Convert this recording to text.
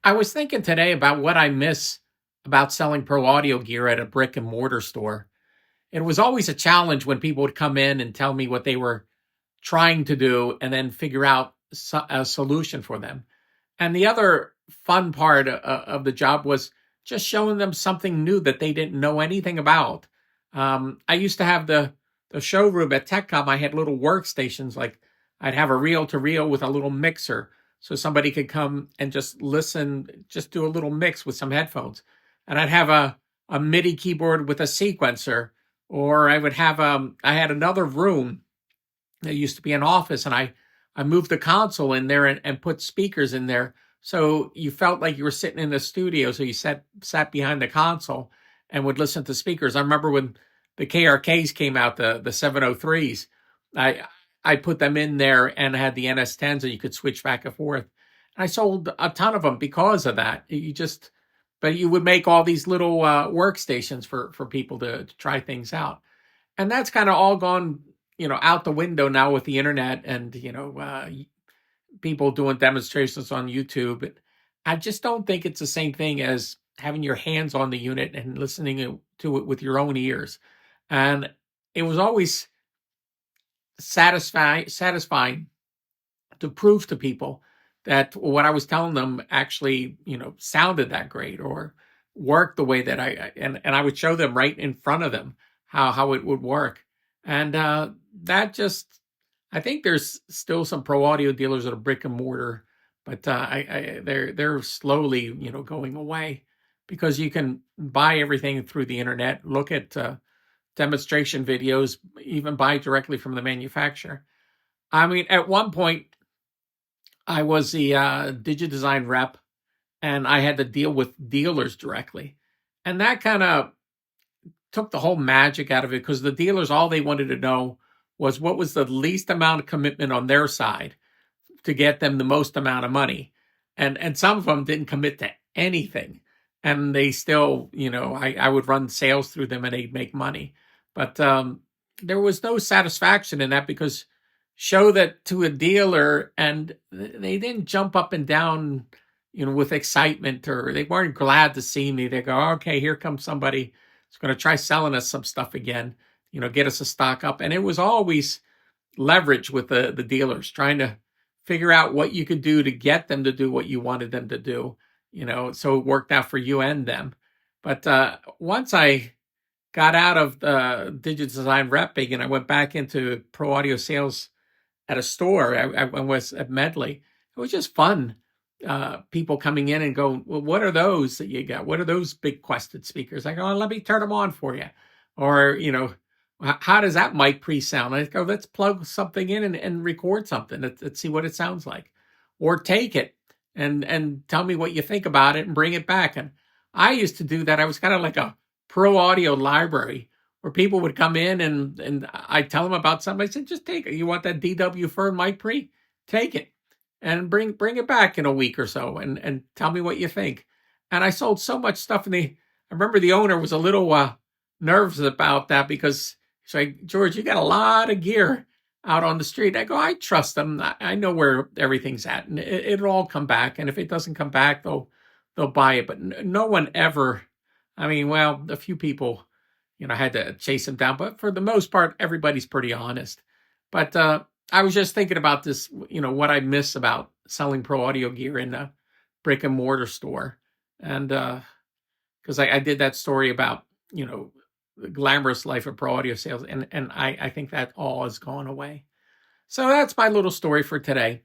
I was thinking today about what I miss about selling pro audio gear at a brick and mortar store. It was always a challenge when people would come in and tell me what they were trying to do and then figure out a solution for them. And the other fun part of the job was just showing them something new that they didn't know anything about. I used to have the showroom at TechCom. I had little workstations, like I'd have a reel to reel with a little mixer, so somebody could come and just listen, just do a little mix with some headphones. And I'd have a MIDI keyboard with a sequencer, or I had another room that used to be an office, and I moved the console in there and put speakers in there, so you felt like you were sitting in the studio. So you sat behind the console and would listen to speakers. I remember when the KRKs came out, the 703s. I I put them in there and had the NS10s, and you could switch back and forth. And I sold a ton of them because of that. But you would make all these little workstations for people to try things out, and that's kind of all gone, out the window now with the internet and people doing demonstrations on YouTube. I just don't think it's the same thing as having your hands on the unit and listening to it with your own ears. And it was always satisfying to prove to people that what I was telling them actually, sounded that great or worked the way that and I would show them right in front of them how it would work. And that just, I think there's still some pro audio dealers that are brick and mortar, but they're slowly, going away, because you can buy everything through the internet, look at demonstration videos, even buy directly from the manufacturer. I mean, at one point, I was the DigiDesign rep, and I had to deal with dealers directly. And that kind of took the whole magic out of it, because the dealers, all they wanted to know was what was the least amount of commitment on their side to get them the most amount of money. And some of them didn't commit to anything. And they still, I would run sales through them and they'd make money. But there was no satisfaction in that, because show that to a dealer and they didn't jump up and down, with excitement, or they weren't glad to see me. They go, okay, here comes somebody who's going to try selling us some stuff again, get us a stock up. And it was always leverage with the dealers, trying to figure out what you could do to get them to do what you wanted them to do, so it worked out for you and them. But once I got out of the DigiDesign repping and I went back into pro audio sales at a store, I was at Medley. It was just fun. People coming in and going, well, what are those that you got? What are those big quested speakers? I go, oh, let me turn them on for you. Or, how does that mic pre-sound? I go, let's plug something in and record something. Let's see what it sounds like. Or take it and tell me what you think about it and bring it back. And I used to do that. I was kind of like a pro audio library, where people would come in and I tell them about something. I said, just take it. You want that DW Fern mic pre? Take it and bring it back in a week or so and tell me what you think. And I sold so much stuff. And I remember the owner was a little nervous about that, because he's like, George, you got a lot of gear out on the street. I go, I trust them. I know where everything's at, and it'll all come back. And if it doesn't come back, they'll buy it. But no one ever, I mean, well, a few people, had to chase them down. But for the most part, everybody's pretty honest. But I was just thinking about this, what I miss about selling pro audio gear in a brick and mortar store. And because I did that story about, the glamorous life of pro audio sales. And I think that all has gone away. So that's my little story for today.